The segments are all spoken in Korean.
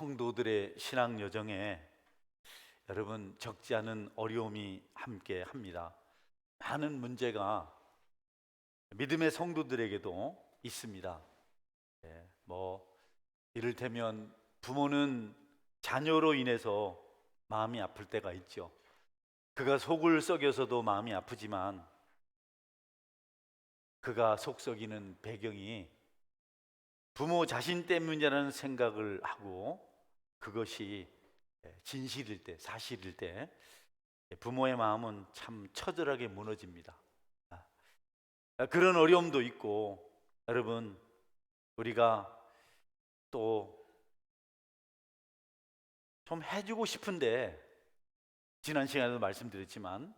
성도들의 신앙 여정에 여러분 적지 않은 어려움이 함께 합니다. 많은 문제가 믿음의 성도들에게도 있습니다. 이를테면 부모는 자녀로 인해서 마음이 아플 때가 있죠. 그가 속을 썩여서도 마음이 아프지만 그가 속 썩이는 배경이 부모 자신 때문이라는 생각을 하고 그것이 진실일 때, 사실일 때 부모의 마음은 참 처절하게 무너집니다. 그런 어려움도 있고, 여러분 우리가 또 좀 해주고 싶은데, 지난 시간에도 말씀드렸지만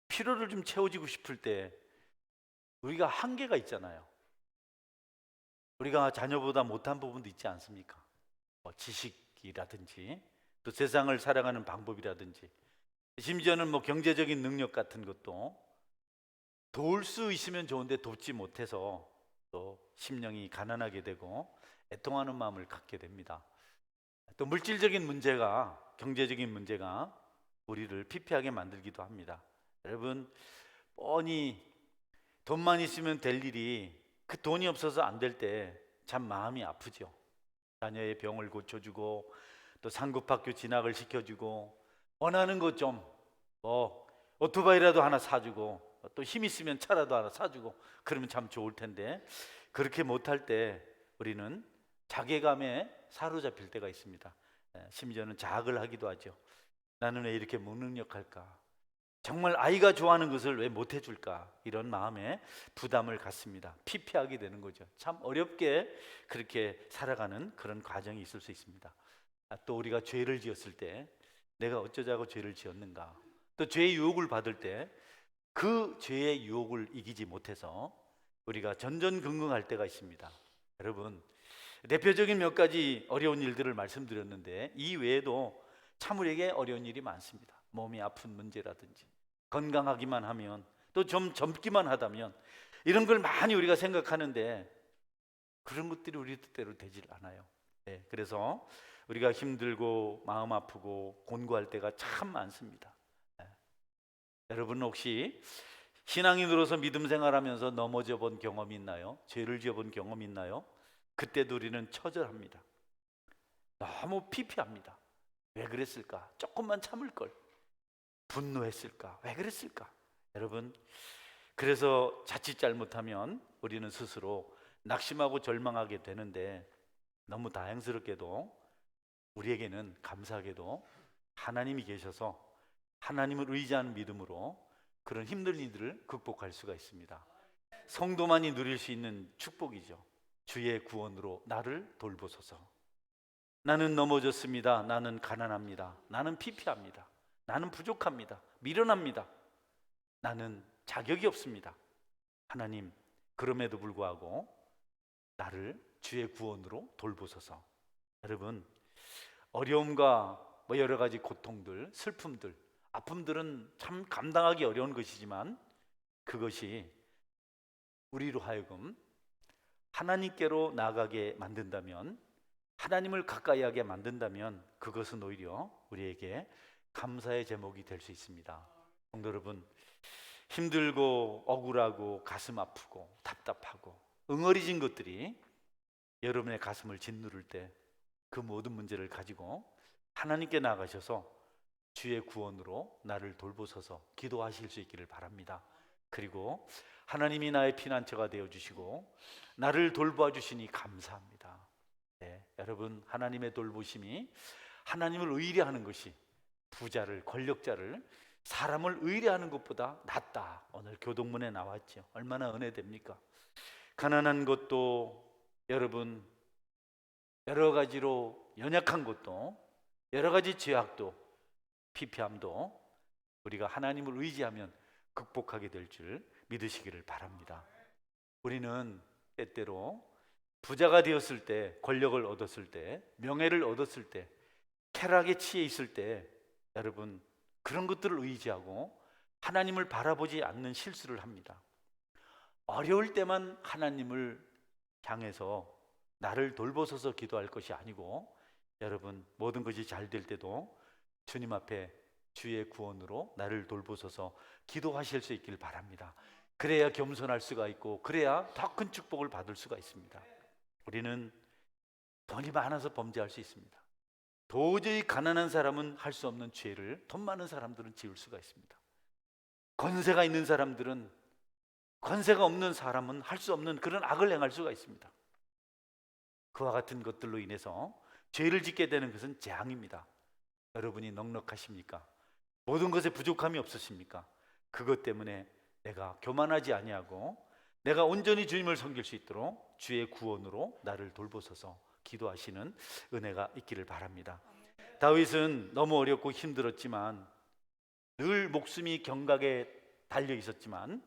필요를 좀 채워주고 싶을 때 우리가 한계가 있잖아요. 우리가 자녀보다 못한 부분도 있지 않습니까? 지식이라든지 또 세상을 살아가는 방법이라든지, 심지어는 경제적인 능력 같은 것도 도울 수 있으면 좋은데 돕지 못해서 또 심령이 가난하게 되고 애통하는 마음을 갖게 됩니다. 또 물질적인 문제가, 경제적인 문제가 우리를 피폐하게 만들기도 합니다. 여러분, 뻔히 돈만 있으면 될 일이 그 돈이 없어서 안 될 때 참 마음이 아프죠. 자녀의 병을 고쳐주고 또 상급학교 진학을 시켜주고 원하는 것 좀 오토바이라도 하나 사주고 또 힘 있으면 차라도 하나 사주고 그러면 참 좋을 텐데, 그렇게 못할 때 우리는 자괴감에 사로잡힐 때가 있습니다. 심지어는 자학을 하기도 하죠. 나는 왜 이렇게 무능력할까? 정말 아이가 좋아하는 것을 왜 못 해줄까? 이런 마음에 부담을 갖습니다. 피폐하게 되는 거죠. 참 어렵게 그렇게 살아가는 그런 과정이 있을 수 있습니다. 또 우리가 죄를 지었을 때 내가 어쩌자고 죄를 지었는가? 또 죄의 유혹을 받을 때 그 죄의 유혹을 이기지 못해서 우리가 전전긍긍할 때가 있습니다. 여러분, 대표적인 몇 가지 어려운 일들을 말씀드렸는데 이 외에도 참 우리에게 어려운 일이 많습니다. 몸이 아픈 문제라든지, 건강하기만 하면, 또 좀 젊기만 하다면, 이런 걸 많이 우리가 생각하는데 그런 것들이 우리 뜻대로 되질 않아요. 그래서 우리가 힘들고 마음 아프고 곤고할 때가 참 많습니다. 여러분 혹시 신앙인으로서 믿음 생활하면서 넘어져 본 경험이 있나요? 죄를 지어 본 경험이 있나요? 그때도 우리는 처절합니다. 너무 피폐합니다. 왜 그랬을까? 조금만 참을 걸. 분노했을까? 왜 그랬을까? 여러분, 그래서 자칫 잘못하면 우리는 스스로 낙심하고 절망하게 되는데, 너무 다행스럽게도 우리에게는 감사하게도 하나님이 계셔서 하나님을 의지하는 믿음으로 그런 힘든 일들을 극복할 수가 있습니다. 성도만이 누릴 수 있는 축복이죠. 주의 구원으로 나를 돌보소서. 나는 넘어졌습니다. 나는 가난합니다. 나는 피폐합니다. 나는 부족합니다. 미련합니다. 나는 자격이 없습니다. 하나님, 그럼에도 불구하고 나를 주의 구원으로 돌보소서. 여러분, 어려움과 여러 가지 고통들, 슬픔들, 아픔들은 참 감당하기 어려운 것이지만 그것이 우리로 하여금 하나님께로 나아가게 만든다면, 하나님을 가까이 하게 만든다면 그것은 오히려 우리에게 감사의 제목이 될 수 있습니다. 성도 여러분, 힘들고 억울하고 가슴 아프고 답답하고 응어리진 것들이 여러분의 가슴을 짓누를 때 그 모든 문제를 가지고 하나님께 나가셔서 주의 구원으로 나를 돌보소서 기도하실 수 있기를 바랍니다. 그리고 하나님이 나의 피난처가 되어주시고 나를 돌보아 주시니 감사합니다. 여러분, 하나님의 돌보심이, 하나님을 의뢰하는 것이 부자를, 권력자를, 사람을 의뢰하는 것보다 낫다. 오늘 교동문에 나왔죠. 얼마나 은혜됩니까? 가난한 것도, 여러분, 여러 가지로 연약한 것도, 여러 가지 죄악도, 피폐함도 우리가 하나님을 의지하면 극복하게 될 줄 믿으시기를 바랍니다. 우리는 때때로 부자가 되었을 때, 권력을 얻었을 때, 명예를 얻었을 때, 쾌락에 취해 있을 때, 여러분, 그런 것들을 의지하고 하나님을 바라보지 않는 실수를 합니다. 어려울 때만 하나님을 향해서 나를 돌보소서 기도할 것이 아니고 여러분, 모든 것이 잘 될 때도 주님 앞에 주의 구원으로 나를 돌보소서 기도하실 수 있길 바랍니다. 그래야 겸손할 수가 있고, 그래야 더 큰 축복을 받을 수가 있습니다. 우리는 돈이 많아서 범죄할 수 있습니다. 도저히 가난한 사람은 할 수 없는 죄를 돈 많은 사람들은 지을 수가 있습니다. 권세가 있는 사람들은, 권세가 없는 사람은 할 수 없는 그런 악을 행할 수가 있습니다. 그와 같은 것들로 인해서 죄를 짓게 되는 것은 재앙입니다. 여러분이 넉넉하십니까? 모든 것에 부족함이 없으십니까? 그것 때문에 내가 교만하지 아니하고 내가 온전히 주님을 섬길 수 있도록 주의 구원으로 나를 돌보소서 기도하시는 은혜가 있기를 바랍니다. 다윗은 너무 어렵고 힘들었지만, 늘 목숨이 경각에 달려 있었지만,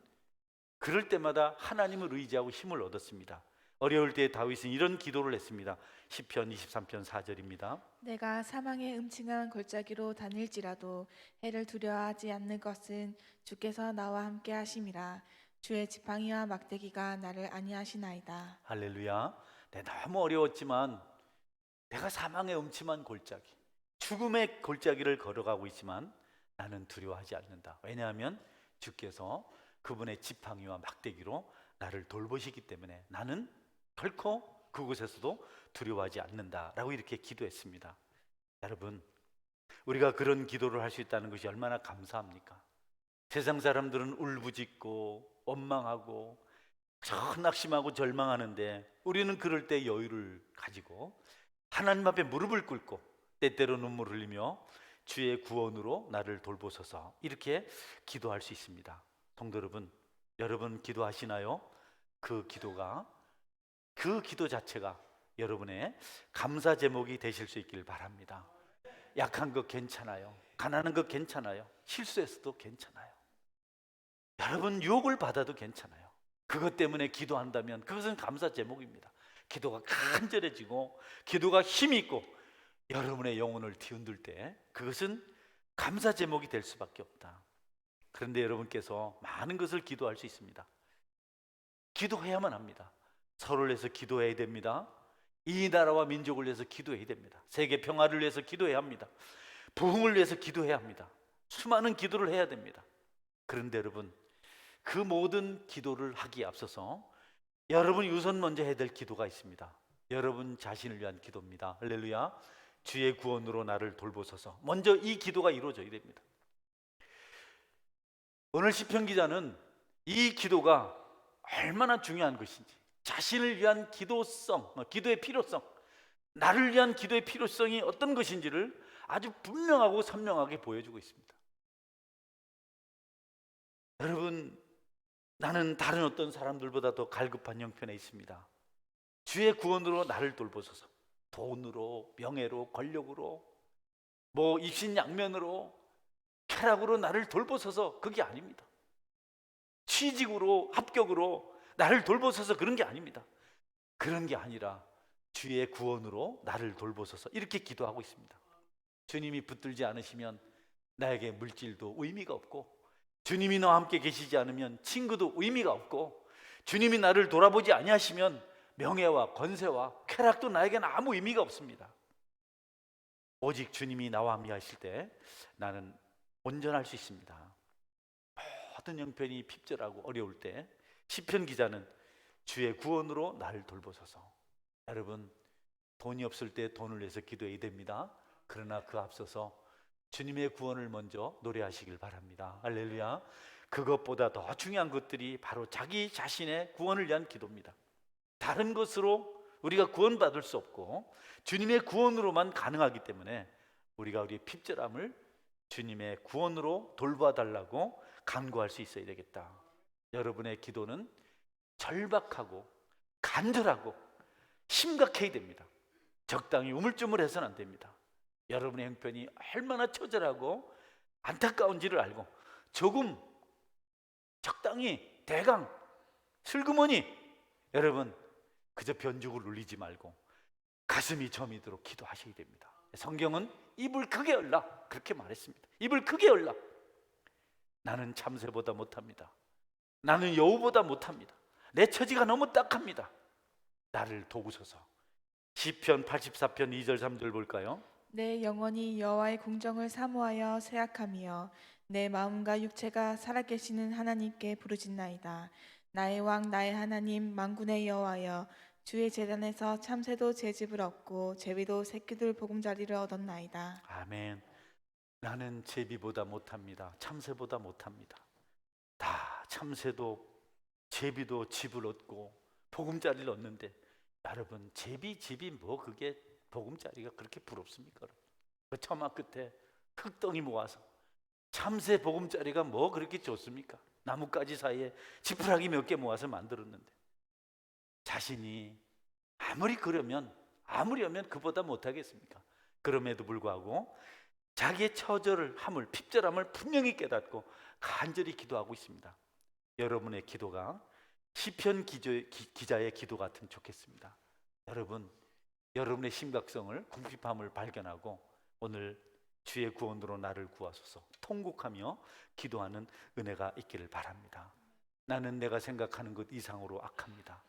그럴 때마다 하나님을 의지하고 힘을 얻었습니다. 어려울 때 다윗은 이런 기도를 했습니다. 시편 23편 4절입니다. 내가 사망의 음침한 골짜기로 다닐지라도 해를 두려워하지 않는 것은 주께서 나와 함께 하심이라. 주의 지팡이와 막대기가 나를 안위하시나이다. 할렐루야. 너무 어려웠지만, 내가 사망의 음침한 골짜기, 죽음의 골짜기를 걸어가고 있지만 나는 두려워하지 않는다. 왜냐하면 주께서 그분의 지팡이와 막대기로 나를 돌보시기 때문에 나는 결코 그곳에서도 두려워하지 않는다라고 이렇게 기도했습니다. 여러분, 우리가 그런 기도를 할 수 있다는 것이 얼마나 감사합니까? 세상 사람들은 울부짖고 원망하고 낙심하고 절망하는데, 우리는 그럴 때 여유를 가지고 하나님 앞에 무릎을 꿇고 때때로 눈물을 흘리며 주의 구원으로 나를 돌보소서 이렇게 기도할 수 있습니다. 성도 여러분, 여러분 기도하시나요? 그 기도 자체가 여러분의 감사 제목이 되실 수 있길 바랍니다. 약한 것 괜찮아요. 가난한 것 괜찮아요. 실수했어도 괜찮아요. 여러분 유혹을 받아도 괜찮아요. 그것 때문에 기도한다면 그것은 감사 제목입니다. 기도가 간절해지고 기도가 힘이 있고 여러분의 영혼을 뒤흔들 때 그것은 감사 제목이 될 수밖에 없다. 그런데 여러분께서 많은 것을 기도할 수 있습니다. 기도해야만 합니다. 서로를 위해서 기도해야 됩니다. 이 나라와 민족을 위해서 기도해야 됩니다. 세계 평화를 위해서 기도해야 합니다. 부흥을 위해서 기도해야 합니다. 수많은 기도를 해야 됩니다. 그런데 여러분, 그 모든 기도를 하기에 앞서서 여러분이 우선 먼저 해야 될 기도가 있습니다. 여러분 자신을 위한 기도입니다. 할렐루야. 주의 구원으로 나를 돌보소서. 먼저 이 기도가 이루어져야 됩니다. 오늘 시편 기자는 이 기도가 얼마나 중요한 것인지, 자신을 위한 기도성, 기도의 필요성, 나를 위한 기도의 필요성이 어떤 것인지를 아주 분명하고 선명하게 보여주고 있습니다. 여러분, 나는 다른 어떤 사람들보다 더 갈급한 형편에 있습니다. 주의 구원으로 나를 돌보소서. 돈으로, 명예로, 권력으로, 입신양면으로, 쾌락으로 나를 돌보소서. 그게 아닙니다. 취직으로, 합격으로 나를 돌보소서. 그런 게 아닙니다. 그런 게 아니라 주의 구원으로 나를 돌보소서. 이렇게 기도하고 있습니다. 주님이 붙들지 않으시면 나에게 물질도 의미가 없고, 주님이 너와 함께 계시지 않으면 친구도 의미가 없고, 주님이 나를 돌아보지 아니하시면 명예와 권세와 쾌락도 나에게는 아무 의미가 없습니다. 오직 주님이 나와 함께 하실 때 나는 온전할 수 있습니다. 모든 형편이 핍절하고 어려울 때 시편 기자는 주의 구원으로 나를 돌보소서. 여러분, 돈이 없을 때 돈을 위해서 기도해야 됩니다. 그러나 그 앞서서 주님의 구원을 먼저 노래하시길 바랍니다. 할렐루야. 그것보다 더 중요한 것들이 바로 자기 자신의 구원을 위한 기도입니다. 다른 것으로 우리가 구원받을 수 없고 주님의 구원으로만 가능하기 때문에 우리가 우리의 핍절함을 주님의 구원으로 돌봐달라고 간구할 수 있어야 되겠다. 여러분의 기도는 절박하고 간절하고 심각해야 됩니다. 적당히 우물쭈물해서는 안 됩니다. 여러분의 형편이 얼마나 처절하고 안타까운지를 알고 조금 적당히 대강 슬그머니 여러분 그저 변죽을 울리지 말고 가슴이 저미도록 기도하셔야 됩니다. 성경은 입을 크게 열라 그렇게 말했습니다. 입을 크게 열라. 나는 참새보다 못합니다. 나는 여우보다 못합니다. 내 처지가 너무 딱합니다. 나를 도우소서. 시편 84편 2절 3절 볼까요? 내 영혼이 여호와의 궁정을 사모하여 새약하며 내 마음과 육체가 살아계시는 하나님께 부르짖나이다. 나의 왕 나의 하나님 만군의 여호와여, 주의 제단에서 참새도 제집을 얻고 제비도 새끼들 보금자리를 얻었나이다. 아멘. 나는 제비보다 못합니다. 참새보다 못합니다. 다 참새도 제비도 집을 얻고 보금자리를 얻는데, 여러분 제비 집이 뭐 그게 보금자리가 그렇게 부럽습니까? 그 처마 끝에 흙덩이 모아서 참새 보금자리가 뭐 그렇게 좋습니까? 나뭇가지 사이에 지푸라기 몇 개 모아서 만들었는데, 자신이 아무리 하면 그보다 못하겠습니까? 그럼에도 불구하고 자기의 처절을 함을 핍절함을 분명히 깨닫고 간절히 기도하고 있습니다. 여러분의 기도가 시편 기자의 기도 같으면 좋겠습니다. 여러분의 심각성을 궁핍함을 발견하고 오늘 주의 구원으로 나를 구하소서 통곡하며 기도하는 은혜가 있기를 바랍니다. 나는 내가 생각하는 것 이상으로 악합니다.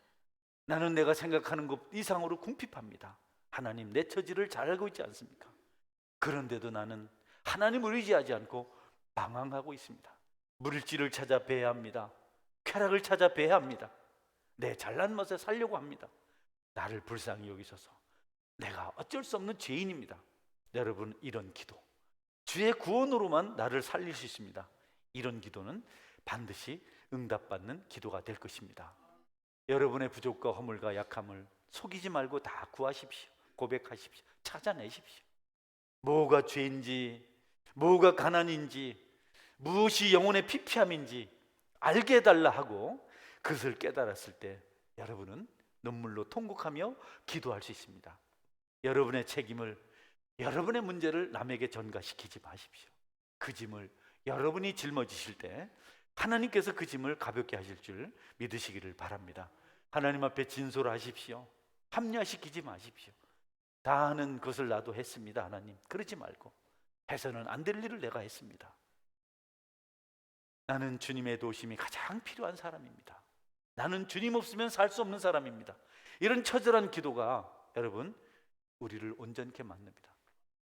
나는 내가 생각하는 것 이상으로 궁핍합니다. 하나님, 내 처지를 잘 알고 있지 않습니까? 그런데도 나는 하나님을 의지하지 않고 방황하고 있습니다. 물질을 찾아 배회합니다. 쾌락을 찾아 배회합니다. 내 잘난 맛에 살려고 합니다. 나를 불쌍히 여기셔서, 내가 어쩔 수 없는 죄인입니다. 여러분, 이런 기도, 주의 구원으로만 나를 살릴 수 있습니다. 이런 기도는 반드시 응답받는 기도가 될 것입니다. 여러분의 부족과 허물과 약함을 속이지 말고 다 구하십시오. 고백하십시오. 찾아내십시오. 뭐가 죄인지, 뭐가 가난인지, 무엇이 영혼의 피폐함인지 알게 해달라 하고 그것을 깨달았을 때 여러분은 눈물로 통곡하며 기도할 수 있습니다. 여러분의 책임을, 여러분의 문제를 남에게 전가시키지 마십시오. 그 짐을 여러분이 짊어지실 때 하나님께서 그 짐을 가볍게 하실 줄 믿으시기를 바랍니다. 하나님 앞에 진솔하십시오. 합리화시키지 마십시오. 다 하는 것을 나도 했습니다. 하나님, 그러지 말고, 해서는 안 될 일을 내가 했습니다. 나는 주님의 도우심이 가장 필요한 사람입니다. 나는 주님 없으면 살 수 없는 사람입니다. 이런 처절한 기도가 여러분 우리를 온전케 만듭니다.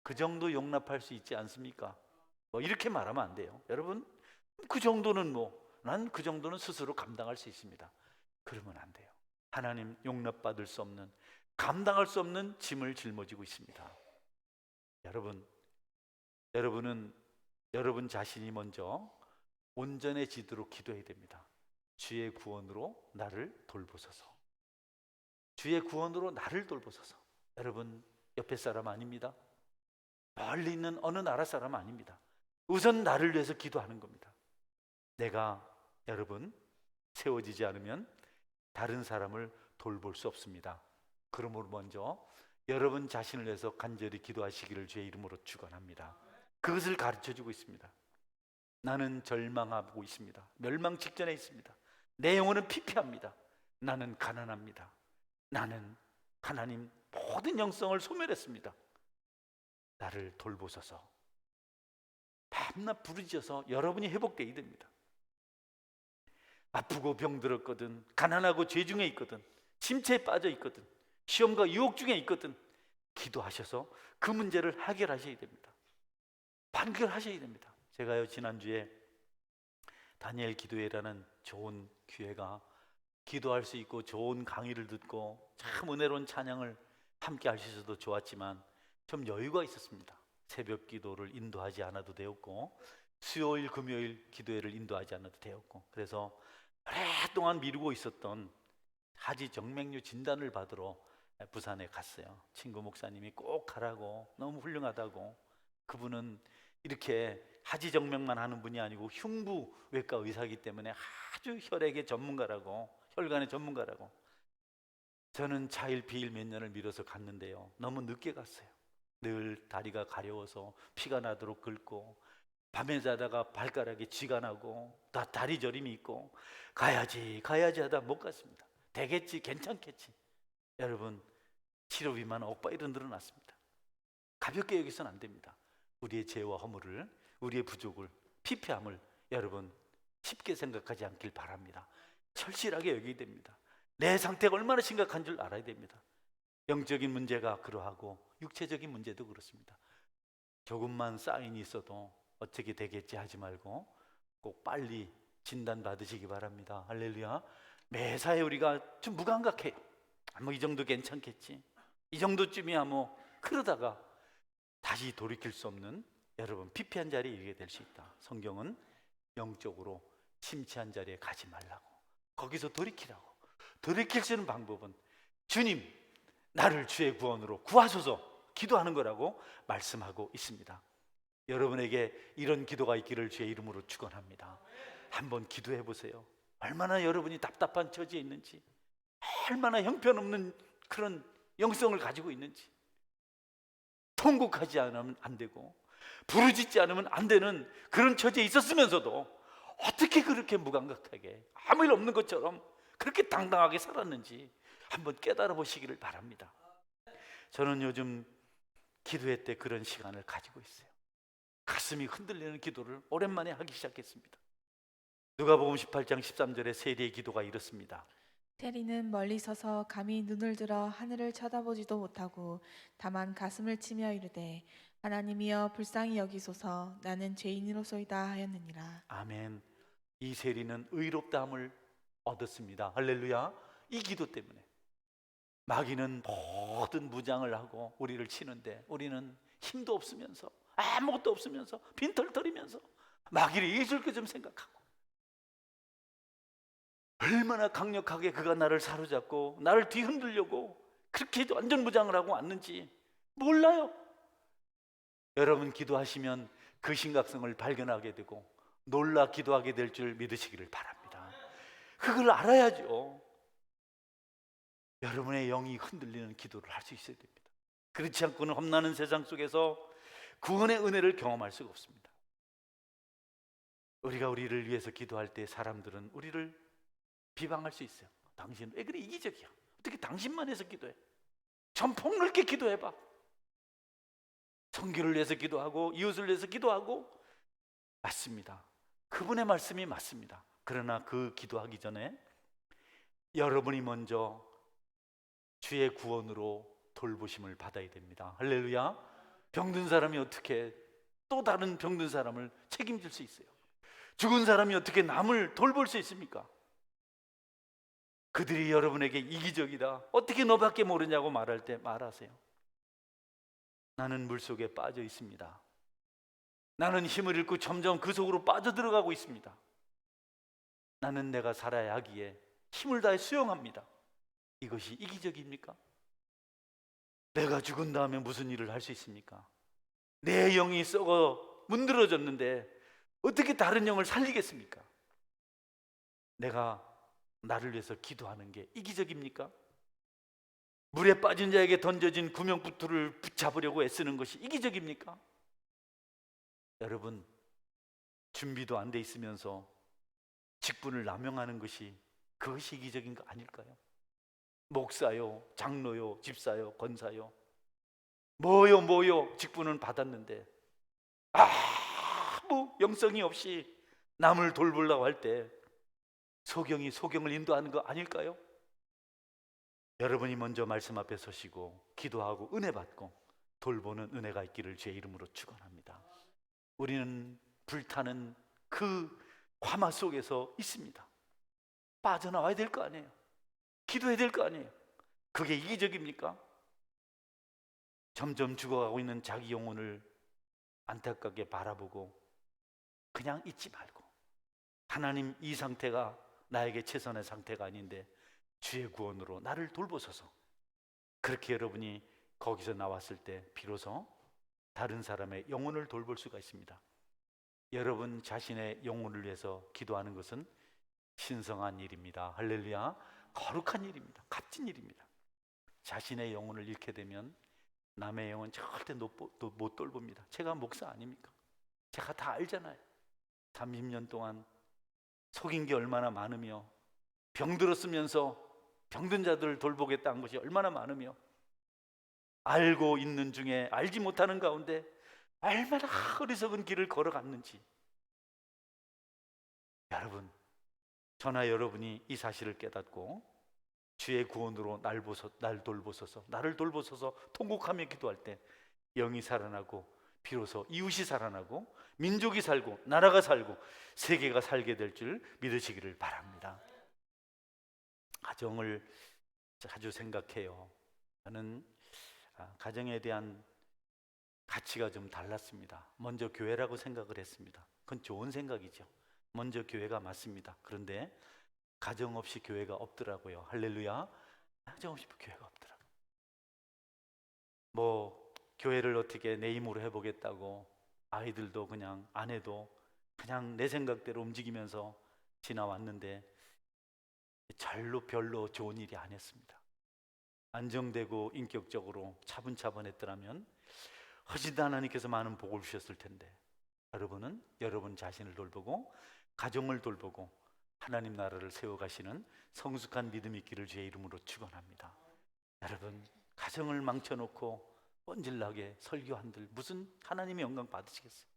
그 정도 용납할 수 있지 않습니까? 이렇게 말하면 안 돼요. 여러분, 그 정도는 난 그 정도는 스스로 감당할 수 있습니다. 그러면 안 돼요. 하나님, 용납받을 수 없는, 감당할 수 없는 짐을 짊어지고 있습니다. 여러분은 여러분 자신이 먼저 온전해지도록 기도해야 됩니다. 주의 구원으로 나를 돌보소서. 주의 구원으로 나를 돌보소서. 여러분, 옆에 사람 아닙니다. 멀리 있는 어느 나라 사람 아닙니다. 우선 나를 위해서 기도하는 겁니다. 내가 여러분 세워지지 않으면 다른 사람을 돌볼 수 없습니다. 그러므로 먼저 여러분 자신을 위해서 간절히 기도하시기를 주의 이름으로 축원합니다. 그것을 가르쳐주고 있습니다. 나는 절망하고 있습니다. 멸망 직전에 있습니다. 내 영혼은 피폐합니다. 나는 가난합니다. 나는 하나님 모든 영성을 소멸했습니다. 나를 돌보소서. 밤낮 부르짖어서 여러분이 회복되어야 됩니다. 아프고 병들었거든, 가난하고 죄 중에 있거든, 침체에 빠져 있거든, 시험과 유혹 중에 있거든, 기도하셔서 그 문제를 해결하셔야 됩니다. 판결하셔야 됩니다. 제가요, 지난주에 다니엘 기도회라는 좋은 기회가, 기도할 수 있고 좋은 강의를 듣고 참 은혜로운 찬양을 함께 할 수 있어서 좋았지만 좀 여유가 있었습니다. 새벽 기도를 인도하지 않아도 되었고, 수요일 금요일 기도회를 인도하지 않아도 되었고, 그래서 오랫동안 미루고 있었던 하지 정맥류 진단을 받으러 부산에 갔어요. 친구 목사님이 꼭 가라고, 너무 훌륭하다고. 그분은 이렇게 하지 정맥만 하는 분이 아니고 흉부외과 의사이기 때문에 아주 혈액의 전문가라고, 혈관의 전문가라고. 저는 차일 피일 몇 년을 미뤄서 갔는데요, 너무 늦게 갔어요. 늘 다리가 가려워서 피가 나도록 긁고, 밤에 자다가 발가락에 쥐가 나고 다리 저림이 있고, 가야지 하다 못 갔습니다. 되겠지, 괜찮겠지. 여러분, 치료비만 억바이로 늘어났습니다. 가볍게 여기서는 안 됩니다. 우리의 죄와 허물을, 우리의 부족을, 피폐함을 여러분 쉽게 생각하지 않길 바랍니다. 절실하게 여겨야 됩니다. 내 상태가 얼마나 심각한 줄 알아야 됩니다. 영적인 문제가 그러하고 육체적인 문제도 그렇습니다. 조금만 사인이 있어도 어떻게 되겠지 하지 말고 꼭 빨리 진단 받으시기 바랍니다. 할렐루야. 매사에 우리가 좀 무감각해요. 뭐 이 정도 괜찮겠지, 이 정도쯤이야 뭐, 그러다가 다시 돌이킬 수 없는 여러분 피폐한 자리에 이르게 될 수 있다. 성경은 영적으로 침체한 자리에 가지 말라고, 거기서 돌이키라고. 돌이킬 수 있는 방법은 주님 나를 주의 구원으로 구하소서 기도하는 거라고 말씀하고 있습니다. 여러분에게 이런 기도가 있기를 주의 이름으로 축원합니다. 한번 기도해 보세요. 얼마나 여러분이 답답한 처지에 있는지, 얼마나 형편없는 그런 영성을 가지고 있는지, 통곡하지 않으면 안 되고 부르짖지 않으면 안 되는 그런 처지에 있었으면서도 어떻게 그렇게 무감각하게 아무 일 없는 것처럼 그렇게 당당하게 살았는지 한번 깨달아 보시기를 바랍니다. 저는 요즘 기도회 때 그런 시간을 가지고 있어요. 가슴이 흔들리는 기도를 오랜만에 하기 시작했습니다. 누가복음 18장 13절에 세리의 기도가 이렇습니다. 세리는 멀리 서서 감히 눈을 들어 하늘을 쳐다보지도 못하고 다만 가슴을 치며 이르되 하나님이여 불쌍히 여기소서 나는 죄인으로소이다 하였느니라. 아멘. 이 세리는 의롭다함을 얻었습니다. 할렐루야. 이 기도 때문에 마귀는 모든 무장을 하고 우리를 치는데 우리는 힘도 없으면서 아무것도 없으면서 빈털터리면서 마귀를 이길 것 좀 생각하고, 얼마나 강력하게 그가 나를 사로잡고 나를 뒤흔들려고 그렇게 완전 무장을 하고 왔는지 몰라요. 여러분 기도하시면 그 심각성을 발견하게 되고 놀라 기도하게 될 줄 믿으시기를 바랍니다. 그걸 알아야죠. 여러분의 영이 흔들리는 기도를 할 수 있어야 됩니다. 그렇지 않고는 험난한 세상 속에서 구원의 은혜를 경험할 수가 없습니다. 우리가 우리를 위해서 기도할 때 사람들은 우리를 비방할 수 있어요. 당신은 왜 그래 이기적이야, 어떻게 당신만 해서 기도해, 전 폭넓게 기도해봐. 성교를 위해서 기도하고 이웃을 위해서 기도하고, 맞습니다. 그분의 말씀이 맞습니다. 그러나 그 기도하기 전에 여러분이 먼저 주의 구원으로 돌보심을 받아야 됩니다. 할렐루야. 병든 사람이 어떻게 또 다른 병든 사람을 책임질 수 있어요? 죽은 사람이 어떻게 남을 돌볼 수 있습니까? 그들이 여러분에게 이기적이다, 어떻게 너밖에 모르냐고 말할 때 말하세요. 나는 물속에 빠져 있습니다. 나는 힘을 잃고 점점 그 속으로 빠져들어가고 있습니다. 나는 내가 살아야 하기에 힘을 다해 수용합니다. 이것이 이기적입니까? 내가 죽은 다음에 무슨 일을 할 수 있습니까? 내 영이 썩어 문드러졌는데 어떻게 다른 영을 살리겠습니까? 내가 나를 위해서 기도하는 게 이기적입니까? 물에 빠진 자에게 던져진 구명부투를 붙잡으려고 애쓰는 것이 이기적입니까? 여러분, 준비도 안 돼 있으면서 직분을 남용하는 것이 그것이 이기적인 거 아닐까요? 목사요, 장로요, 집사요, 권사요, 뭐요 직분은 받았는데 아무 영성이 없이 남을 돌보려고 할 때 소경을 인도하는 거 아닐까요? 여러분이 먼저 말씀 앞에 서시고 기도하고 은혜 받고 돌보는 은혜가 있기를 주의 이름으로 축원합니다. 우리는 불타는 그 화마 속에서 있습니다. 빠져나와야 될 거 아니에요. 기도해야 될 거 아니에요. 그게 이기적입니까? 점점 죽어가고 있는 자기 영혼을 안타깝게 바라보고 그냥 잊지 말고, 하나님 이 상태가 나에게 최선의 상태가 아닌데 주의 구원으로 나를 돌보소서. 그렇게 여러분이 거기서 나왔을 때 비로소 다른 사람의 영혼을 돌볼 수가 있습니다. 여러분 자신의 영혼을 위해서 기도하는 것은 신성한 일입니다. 할렐루야. 거룩한 일입니다. 값진 일입니다. 자신의 영혼을 잃게 되면 남의 영혼 절대 못 돌봅니다. 제가 목사 아닙니까? 제가 다 알잖아요. 30년 동안 속인 게 얼마나 많으며, 병들었으면서 병든 자들을 돌보겠다는 것이 얼마나 많으며, 알고 있는 중에 알지 못하는 가운데 얼마나 어리석은 길을 걸어갔는지. 여러분, 저나 여러분이 이 사실을 깨닫고 주의 구원으로 날 돌보소서, 나를 돌보소서 통곡하며 기도할 때 영이 살아나고 비로소 이웃이 살아나고 민족이 살고 나라가 살고 세계가 살게 될 줄 믿으시기를 바랍니다. 가정을 자주 생각해요. 저는 가정에 대한 가치가 좀 달랐습니다. 먼저 교회라고 생각을 했습니다. 그건 좋은 생각이죠. 먼저 교회가 맞습니다. 그런데 가정 없이 교회가 없더라고요. 할렐루야. 가정 없이 교회가 없더라고요. 뭐 교회를 어떻게 내 힘으로 해보겠다고 아이들도 그냥 아내도 그냥 내 생각대로 움직이면서 지나왔는데 별로 좋은 일이 아니었습니다. 안정되고 인격적으로 차분차분했더라면 훨씬 더 하나님께서 많은 복을 주셨을 텐데, 여러분은 여러분 자신을 돌보고 가정을 돌보고 하나님 나라를 세워가시는 성숙한 믿음이 있기를 주의 이름으로 축원합니다. 여러분, 가정을 망쳐놓고 뻔질나게 설교한들 무슨 하나님의 영광 받으시겠어요?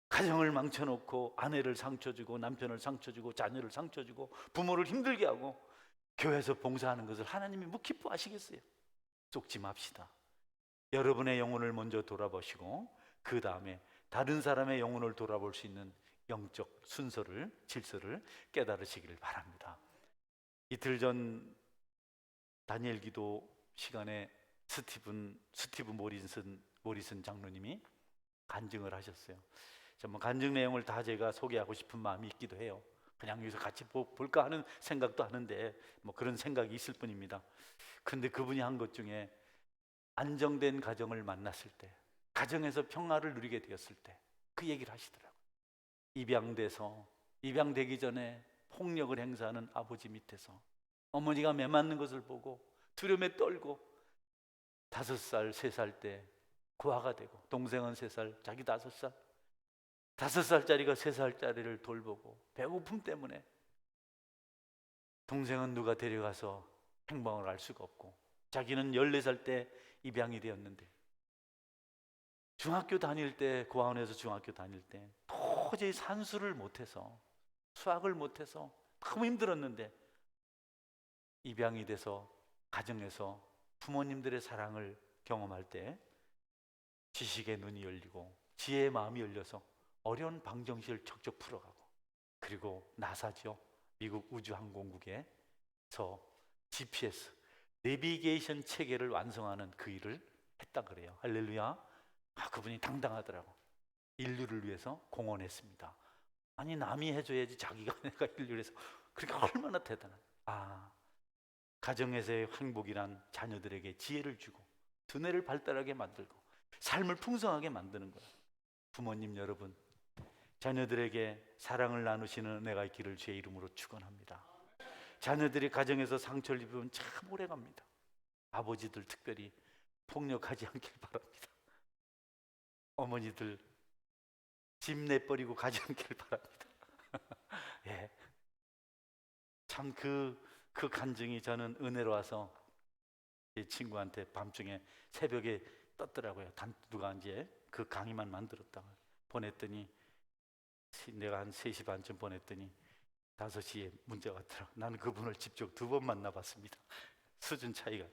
가정을 망쳐놓고 아내를 상처주고 남편을 상처주고 자녀를 상처주고 부모를 힘들게 하고 교회에서 봉사하는 것을 하나님이 뭐 기뻐하시겠어요? 속지 맙시다. 여러분의 영혼을 먼저 돌아보시고 그 다음에 다른 사람의 영혼을 돌아볼 수 있는 영적 순서를, 질서를 깨달으시기를 바랍니다. 이틀 전 다니엘 기도 시간에 스티브 모리슨 장로님이 간증을 하셨어요. 정말 간증 내용을 다 제가 소개하고 싶은 마음이 있기도 해요. 그냥 여기서 같이 볼까 하는 생각도 하는데 뭐 그런 생각이 있을 뿐입니다. 근데 그분이 한 것 중에 안정된 가정을 만났을 때, 가정에서 평화를 누리게 되었을 때 그 얘기를 하시더라고요. 입양되기 전에 폭력을 행사하는 아버지 밑에서 어머니가 매 맞는 것을 보고 두려움에 떨고 5살, 3살 때 고아가 되고, 동생은 3살, 자기 5살, 5살짜리가 3살짜리를 돌보고 배고픔 때문에 동생은 누가 데려가서 행방을 알 수가 없고, 자기는 14살 때 입양이 되었는데 중학교 다닐 때, 고아원에서 중학교 다닐 때 도저히 산수를 못해서, 수학을 못해서 너무 힘들었는데 입양이 돼서 가정에서 부모님들의 사랑을 경험할 때 지식의 눈이 열리고 지혜의 마음이 열려서 어려운 방정식을 척척 풀어가고, 그리고 나사죠, 미국 우주항공국에서 GPS 내비게이션 체계를 완성하는 그 일을 했다 그래요. 할렐루야. 그분이 당당하더라고. 인류를 위해서 공헌했습니다. 아니 남이 해줘야지 자기가 내가 인류를 위해서. 그러니까 얼마나 대단한. 가정에서의 행복이란 자녀들에게 지혜를 주고 두뇌를 발달하게 만들고 삶을 풍성하게 만드는 거예요. 부모님 여러분, 자녀들에게 사랑을 나누시는 은혜가 있기를 주의 이름으로 축원합니다. 자녀들이 가정에서 상처를 입으면 참 오래갑니다. 아버지들 특별히 폭력하지 않길 바랍니다. 어머니들 집 내버리고 가지 않길 바랍니다. 예. 참 그 간증이 저는 은혜로 와서 제 친구한테 밤중에 새벽에 떴더라고요. 누가 이제 그 강의만 만들었다가 보냈더니 내가 한 3시 반쯤 보냈더니 5시에 문자가 왔더라고요. 나는 그분을 직접 2번 만나봤습니다. 수준 차이가.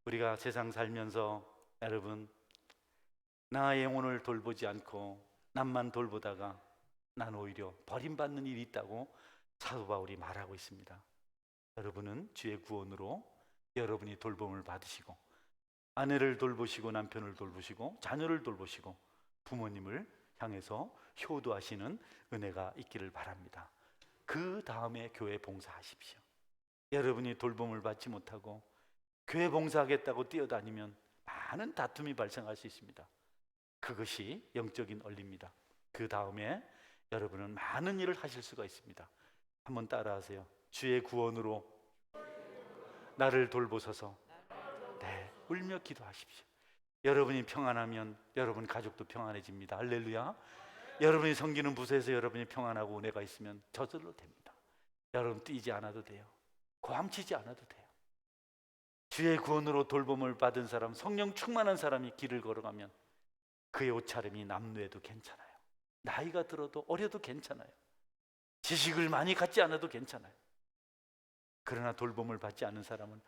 우리가 세상 살면서 여러분, 나의 영혼을 돌보지 않고 남만 돌보다가 난 오히려 버림받는 일이 있다고 사도 바울이 말하고 있습니다. 여러분은 주의 구원으로 여러분이 돌봄을 받으시고 아내를 돌보시고 남편을 돌보시고 자녀를 돌보시고 부모님을 향해서 효도하시는 은혜가 있기를 바랍니다. 그 다음에 교회 봉사하십시오. 여러분이 돌봄을 받지 못하고 교회 봉사하겠다고 뛰어다니면 많은 다툼이 발생할 수 있습니다. 그것이 영적인 원리입니다. 그 다음에 여러분은 많은 일을 하실 수가 있습니다. 한번 따라하세요. 주의 구원으로 나를 돌보소서. 네, 울며 기도하십시오. 여러분이 평안하면 여러분 가족도 평안해집니다. 할렐루야. 여러분이 섬기는 부서에서 여러분이 평안하고 은혜가 있으면 저절로 됩니다. 여러분 뛰지 않아도 돼요. 고함치지 않아도 돼요. 주의 구원으로 돌봄을 받은 사람, 성령 충만한 사람이 길을 걸어가면 그의 옷차림이 남루해도 괜찮아요. 나이가 들어도 어려도 괜찮아요. 지식을 많이 갖지 않아도 괜찮아요. 그러나 돌봄을 받지 않는 사람은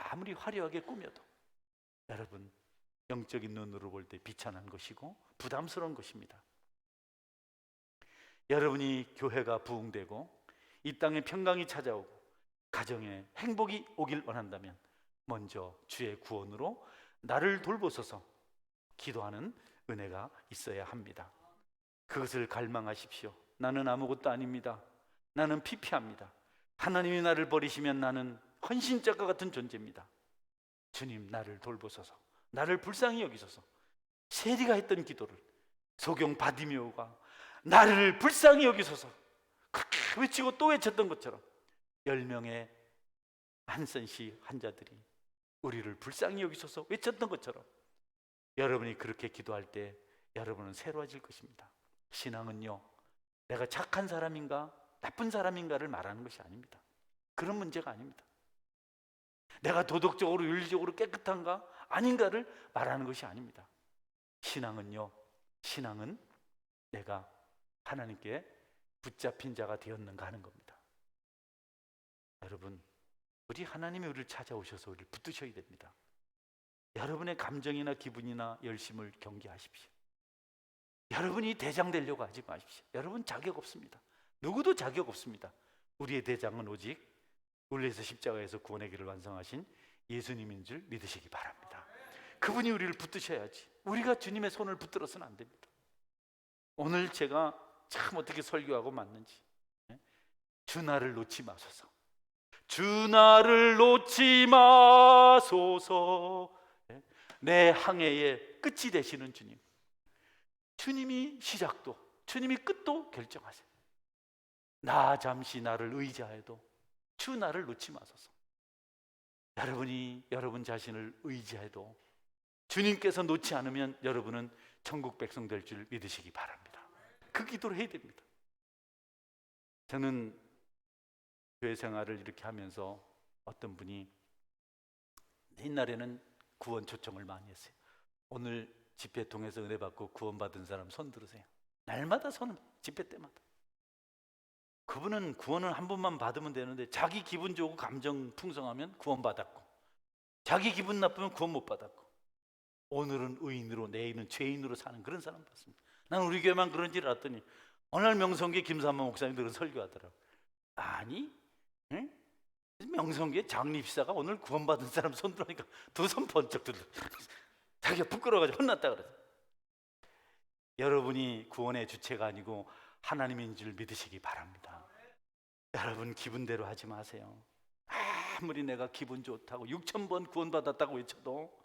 아무리 화려하게 꾸며도 여러분 영적인 눈으로 볼 때 비천한 것이고 부담스러운 것입니다. 여러분이 교회가 부흥되고 이 땅에 평강이 찾아오고 가정에 행복이 오길 원한다면 먼저 주의 구원으로 나를 돌보소서 기도하는 은혜가 있어야 합니다. 그것을 갈망하십시오. 나는 아무것도 아닙니다. 나는 피폐합니다. 하나님이 나를 버리시면 나는 헌신자과 같은 존재입니다. 주님 나를 돌보소서. 나를 불쌍히 여기소서. 세리가 했던 기도를 소경 바디메오가 나를 불쌍히 여기소서 그렇게 외치고 또 외쳤던 것처럼 10명의 한센시 환자들이 우리를 불쌍히 여기소서 외쳤던 것처럼 여러분이 그렇게 기도할 때 여러분은 새로워질 것입니다. 신앙은요, 내가 착한 사람인가 나쁜 사람인가를 말하는 것이 아닙니다. 그런 문제가 아닙니다. 내가 도덕적으로 윤리적으로 깨끗한가 아닌가를 말하는 것이 아닙니다. 신앙은요, 신앙은 내가 하나님께 붙잡힌 자가 되었는가 하는 겁니다. 여러분, 우리 하나님이 우리를 찾아오셔서 우리를 붙드셔야 됩니다. 여러분의 감정이나 기분이나 열심을 경계하십시오. 여러분이 대장 되려고 하지 마십시오. 여러분 자격 없습니다. 누구도 자격 없습니다. 우리의 대장은 오직 울리에서 십자가에서 구원의 길을 완성하신 예수님인 줄 믿으시기 바랍니다. 그분이 우리를 붙드셔야지. 우리가 주님의 손을 붙들어서는 안 됩니다. 오늘 제가 참 어떻게 설교하고 맞는지, 주 나를 놓지 마소서. 주 나를 놓지 마소서. 내 항해의 끝이 되시는 주님, 주님이 시작도 주님이 끝도 결정하세요. 나 잠시 나를 의지하여도 주 나를 놓지 마소서. 여러분이 여러분 자신을 의지해도 주님께서 놓지 않으면 여러분은 천국 백성 될 줄 믿으시기 바랍니다. 그 기도를 해야 됩니다. 저는 교회 생활을 이렇게 하면서 어떤 분이 옛날에는 구원 초청을 많이 했어요. 오늘 집회 통해서 은혜 받고 구원받은 사람 손 들으세요. 날마다 손을, 집회 때마다. 그분은 구원을 한 번만 받으면 되는데 자기 기분 좋고 감정 풍성하면 구원 받았고 자기 기분 나쁘면 구원 못 받았고 오늘은 의인으로 내일은 죄인으로 사는 그런 사람 봤습니다. 난 우리 교회만 그런 줄 알았더니 어느 날 명성교회 김삼만 목사님들은 설교하더라고요. 아니, 응? 명성교회 장립사가 오늘 구원받은 사람 손 들으니까 두 손 번쩍 들어. 자기가 부끄러워가지고 혼났다 그래서. 여러분이 구원의 주체가 아니고 하나님인 줄 믿으시기 바랍니다. 여러분 기분대로 하지 마세요. 아무리 내가 기분 좋다고 6,000번 구원받았다고 외쳐도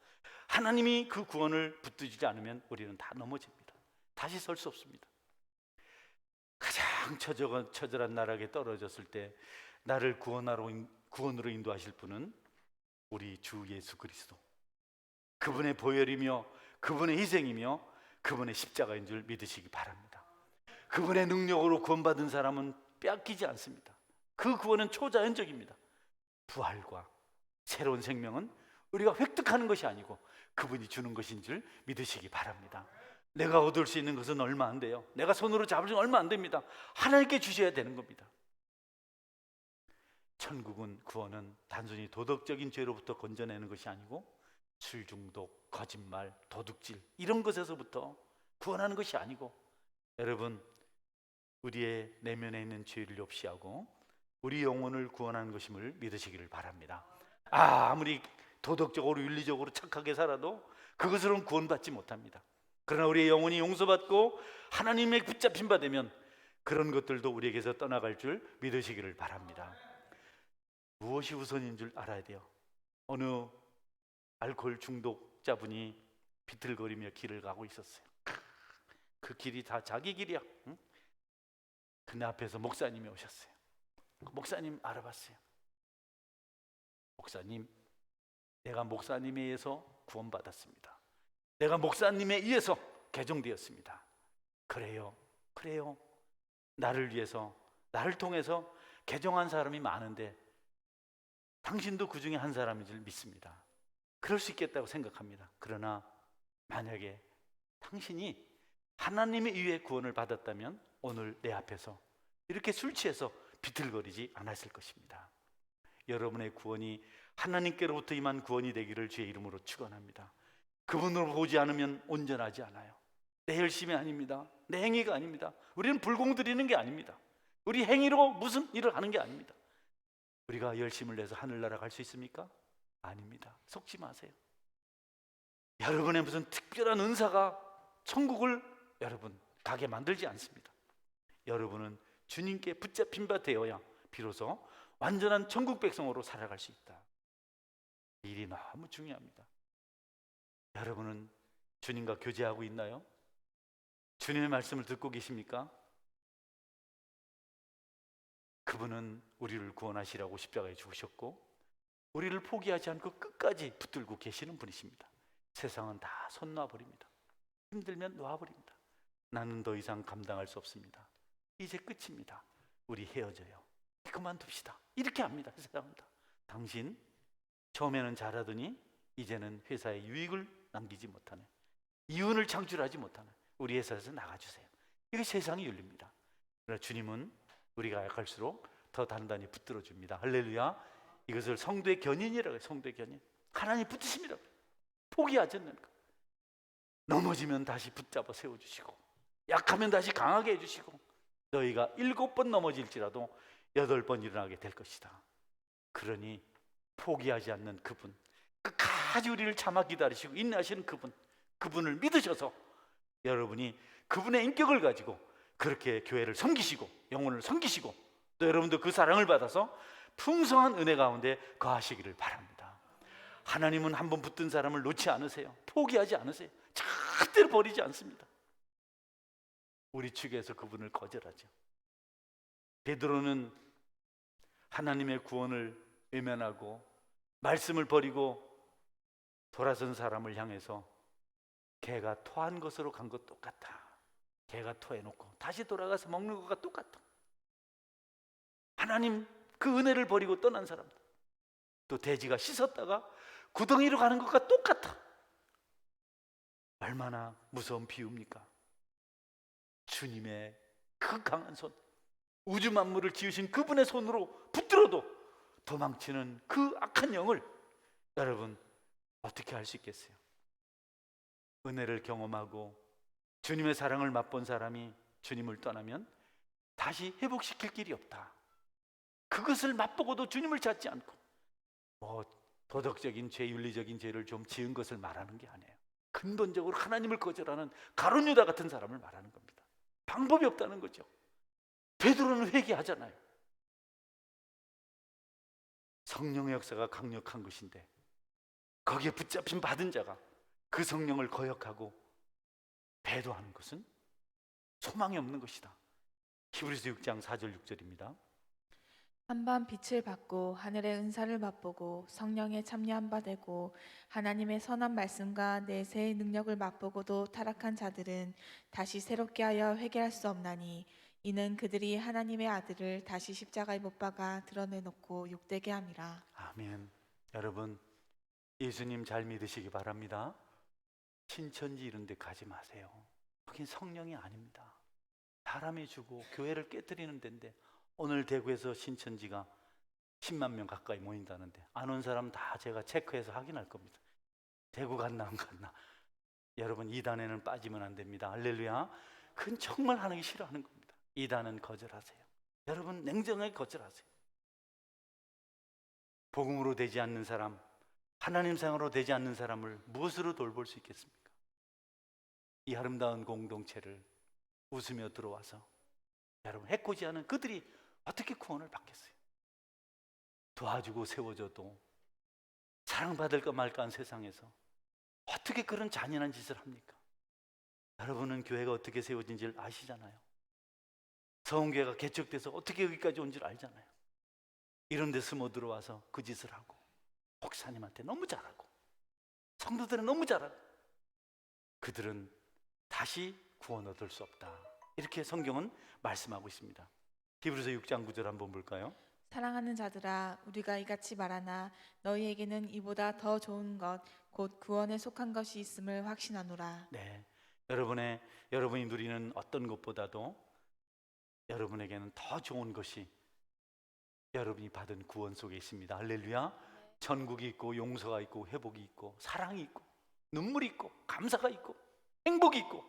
하나님이 그 구원을 붙들지 않으면 우리는 다 넘어집니다. 다시 설 수 없습니다. 가장 처절한 나락에 떨어졌을 때 나를 구원으로 인도하실 분은 우리 주 예수 그리스도, 그분의 보혈이며 그분의 희생이며 그분의 십자가인 줄 믿으시기 바랍니다. 그분의 능력으로 구원받은 사람은 빼앗기지 않습니다. 그 구원은 초자연적입니다. 부활과 새로운 생명은 우리가 획득하는 것이 아니고 그분이 주는 것인 줄 믿으시기 바랍니다. 내가 얻을 수 있는 것은 얼마 안 돼요. 내가 손으로 잡을 수 있는 얼마 안 됩니다. 하나님께 주셔야 되는 겁니다. 천국은, 구원은 단순히 도덕적인 죄로부터 건져내는 것이 아니고 술 중독, 거짓말, 도둑질 이런 것에서부터 구원하는 것이 아니고 여러분 우리의 내면에 있는 죄를 없이하고 우리 영혼을 구원하는 것임을 믿으시기를 바랍니다. 아무리 도덕적으로 윤리적으로 착하게 살아도 그것으로는 구원받지 못합니다. 그러나 우리의 영혼이 용서받고 하나님의 붙잡힌 바 되면 그런 것들도 우리에게서 떠나갈 줄 믿으시기를 바랍니다. 무엇이 우선인 줄 알아야 돼요. 어느 알코올 중독자분이 비틀거리며 길을 가고 있었어요. 그 길이 다 자기 길이야. 응? 근데 앞에서 목사님이 오셨어요. 목사님 알아봤어요. 목사님, 내가 목사님에 의해서 구원받았습니다. 내가 목사님에 의해서 개종되었습니다. 그래요. 나를 위해서, 나를 통해서 개종한 사람이 많은데 당신도 그 중에 한 사람인 줄 믿습니다. 그럴 수 있겠다고 생각합니다. 그러나 만약에 당신이 하나님에 의해 구원을 받았다면 오늘 내 앞에서 이렇게 술 취해서 비틀거리지 않았을 것입니다. 여러분의 구원이 하나님께로부터 임한 구원이 되기를 주의 이름으로 축원합니다. 그분으로 보지 않으면 온전하지 않아요. 내 열심이 아닙니다. 내 행위가 아닙니다. 우리는 불공 드리는 게 아닙니다. 우리 행위로 무슨 일을 하는 게 아닙니다. 우리가 열심을 내서 하늘나라 갈 수 있습니까? 아닙니다. 속지 마세요. 여러분의 무슨 특별한 은사가 천국을 여러분 가게 만들지 않습니다. 여러분은 주님께 붙잡힌 바 되어야 비로소 완전한 천국 백성으로 살아갈 수 있다. 이 일이 너무 중요합니다. 여러분은 주님과 교제하고 있나요? 주님의 말씀을 듣고 계십니까? 그분은 우리를 구원하시라고 십자가에 죽으셨고 우리를 포기하지 않고 끝까지 붙들고 계시는 분이십니다. 세상은 다 손 놔버립니다. 힘들면 놔버립니다. 나는 더 이상 감당할 수 없습니다. 이제 끝입니다. 우리 헤어져요. 그만둡시다. 이렇게 합니다. 세상은 다. 당신 처음에는 잘하더니 이제는 회사에 유익을 남기지 못하네. 이윤을 창출하지 못하네. 우리 회사에서 나가주세요. 이게 세상의 윤리입니다. 그러나 주님은 우리가 약할수록 더 단단히 붙들어 줍니다. 할렐루야. 이것을 성도의 견인이라고 해요. 성도의 견인. 하나님 붙으십니다. 포기하지 않는 것. 넘어지면 다시 붙잡아 세워주시고 약하면 다시 강하게 해주시고 너희가 7번 넘어질지라도 8번 일어나게 될 것이다. 그러니 포기하지 않는 그분, 끝까지 우리를 참아 기다리시고 인내하시는 그분, 그분을 믿으셔서 여러분이 그분의 인격을 가지고 그렇게 교회를 섬기시고 영혼을 섬기시고 또 여러분도 그 사랑을 받아서 풍성한 은혜 가운데 거하시기를 바랍니다. 하나님은 한번 붙든 사람을 놓지 않으세요. 포기하지 않으세요. 절대로 버리지 않습니다. 우리 측에서 그분을 거절하죠. 베드로는 하나님의 구원을 외면하고 말씀을 버리고 돌아선 사람을 향해서 개가 토한 것으로 간 것 똑같아. 개가 토해놓고 다시 돌아가서 먹는 것과 똑같아. 하나님 그 은혜를 버리고 떠난 사람들, 또 돼지가 씻었다가 구덩이로 가는 것과 똑같아. 얼마나 무서운 비유입니까? 주님의 그 강한 손, 우주 만물을 지으신 그분의 손으로 붙들어도 도망치는 그 악한 영을 여러분 어떻게 할 수 있겠어요? 은혜를 경험하고 주님의 사랑을 맛본 사람이 주님을 떠나면 다시 회복시킬 길이 없다. 그것을 맛보고도 주님을 찾지 않고 도덕적인 죄, 윤리적인 죄를 좀 지은 것을 말하는 게 아니에요. 근본적으로 하나님을 거절하는 가룟 유다 같은 사람을 말하는 겁니다. 방법이 없다는 거죠. 베드로는 회개하잖아요. 성령의 역사가 강력한 것인데 거기에 붙잡힌 받은 자가 그 성령을 거역하고 배도하는 것은 소망이 없는 것이다. 히브리서 6장 4절 6절입니다. 한번 빛을 받고 하늘의 은사를 맛보고 성령에 참여한 바 되고 하나님의 선한 말씀과 내세의 능력을 맛보고도 타락한 자들은 다시 새롭게 하여 회개할 수 없나니 이는 그들이 하나님의 아들을 다시 십자가에 못 박아 드러내놓고 욕되게 함이라. 아멘. 여러분 예수님 잘 믿으시기 바랍니다. 신천지 이런 데 가지 마세요. 거긴 성령이 아닙니다. 사람이 주고 교회를 깨뜨리는 데인데 오늘 대구에서 신천지가 10만 명 가까이 모인다는데 안 온 사람 다 제가 체크해서 확인할 겁니다. 대구 갔나 안 갔나. 여러분 이단에는 빠지면 안 됩니다. 할렐루야. 그건 정말 하나님 싫어하는 겁니다. 이단은 거절하세요. 여러분 냉정하게 거절하세요. 복음으로 되지 않는 사람, 하나님 상으로 되지 않는 사람을 무엇으로 돌볼 수 있겠습니까? 이 아름다운 공동체를 웃으며 들어와서 여러분 해코지 하는 그들이 어떻게 구원을 받겠어요? 도와주고 세워줘도 사랑받을까 말까 한 세상에서 어떻게 그런 잔인한 짓을 합니까? 여러분은 교회가 어떻게 세워진지를 아시잖아요. 서원교회가 개척돼서 어떻게 여기까지 온 줄 알잖아요. 이런 데 숨어 들어와서 그 짓을 하고 목사님한테 너무 잘하고 성도들은 너무 잘하고 그들은 다시 구원 얻을 수 없다. 이렇게 성경은 말씀하고 있습니다. 히브리서 6장 9절 한번 볼까요? 사랑하는 자들아 우리가 이같이 말하나 너희에게는 이보다 더 좋은 것 곧 구원에 속한 것이 있음을 확신하노라. 네, 여러분이 누리는 어떤 것보다도 여러분에게는 더 좋은 것이 여러분이 받은 구원 속에 있습니다. 할렐루야. 천국이 있고 용서가 있고 회복이 있고 사랑이 있고 눈물이 있고 감사가 있고 행복이 있고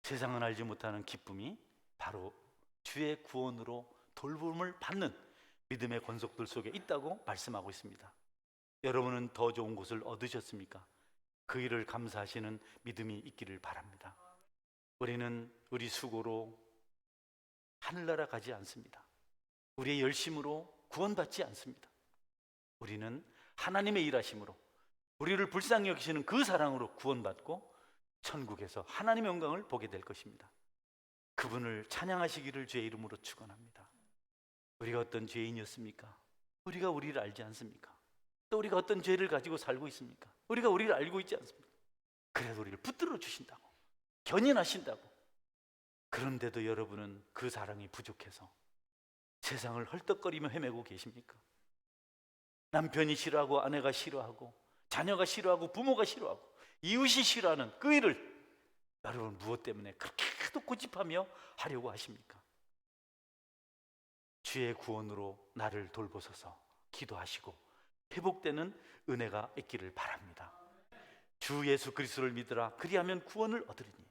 세상은 알지 못하는 기쁨이 바로 주의 구원으로 돌봄을 받는 믿음의 권속들 속에 있다고 말씀하고 있습니다. 여러분은 더 좋은 곳을 얻으셨습니까? 그 일을 감사하시는 믿음이 있기를 바랍니다. 우리는 우리 수고로 하늘나라 가지 않습니다. 우리의 열심으로 구원받지 않습니다. 우리는 하나님의 일하심으로 우리를 불쌍히 여기시는 그 사랑으로 구원받고 천국에서 하나님의 영광을 보게 될 것입니다. 그분을 찬양하시기를 주의 이름으로 축원합니다. 우리가 어떤 죄인이었습니까? 우리가 우리를 알지 않습니까? 또 우리가 어떤 죄를 가지고 살고 있습니까? 우리가 우리를 알고 있지 않습니까? 그래도 우리를 붙들어 주신다고, 견인하신다고. 그런데도 여러분은 그 사랑이 부족해서 세상을 헐떡거리며 헤매고 계십니까? 남편이 싫어하고 아내가 싫어하고 자녀가 싫어하고 부모가 싫어하고 이웃이 싫어하는 그 일을 여러분 무엇 때문에 그렇게도 고집하며 하려고 하십니까? 주의 구원으로 나를 돌보소서 기도하시고 회복되는 은혜가 있기를 바랍니다. 주 예수 그리스도를 믿으라. 그리하면 구원을 얻으리니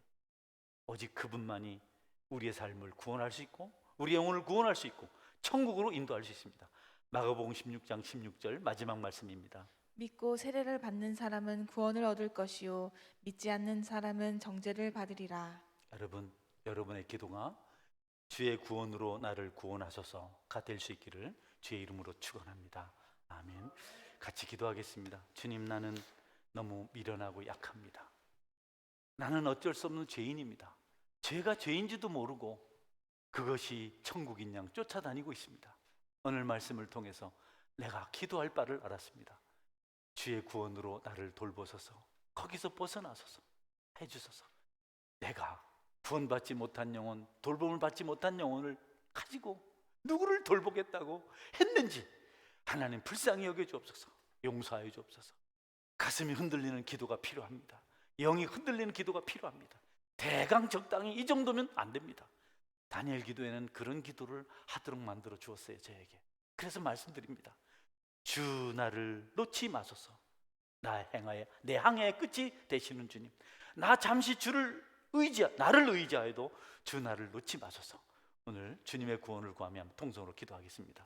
오직 그분만이 우리의 삶을 구원할 수 있고 우리의 영혼을 구원할 수 있고 천국으로 인도할 수 있습니다. 마가복음 16장 16절 마지막 말씀입니다. 믿고 세례를 받는 사람은 구원을 얻을 것이요 믿지 않는 사람은 정죄를 받으리라. 여러분, 여러분의 기도가 주의 구원으로 나를 구원하소서가 될 수 있기를 주의 이름으로 축원합니다. 아멘. 같이 기도하겠습니다. 주님, 나는 너무 미련하고 약합니다. 나는 어쩔 수 없는 죄인입니다. 죄가 죄인지도 모르고 그것이 천국인 양 쫓아다니고 있습니다. 오늘 말씀을 통해서 내가 기도할 바를 알았습니다. 주의 구원으로 나를 돌보소서, 거기서 벗어나소서 해주소서. 내가 구원받지 못한 영혼, 돌봄을 받지 못한 영혼을 가지고 누구를 돌보겠다고 했는지 하나님 불쌍히 여겨 주옵소서. 용서하여 주옵소서. 가슴이 흔들리는 기도가 필요합니다. 영이 흔들리는 기도가 필요합니다. 대강 적당히 이 정도면 안 됩니다. 다니엘 기도에는 그런 기도를 하도록 만들어 주었어요, 저에게. 그래서 말씀드립니다. 주 나를 놓지 마소서. 내 항해의 끝이 되시는 주님, 나 잠시 나를 의지하여도 주 나를 놓지 마소서. 오늘 주님의 구원을 구하며 통성으로 기도하겠습니다.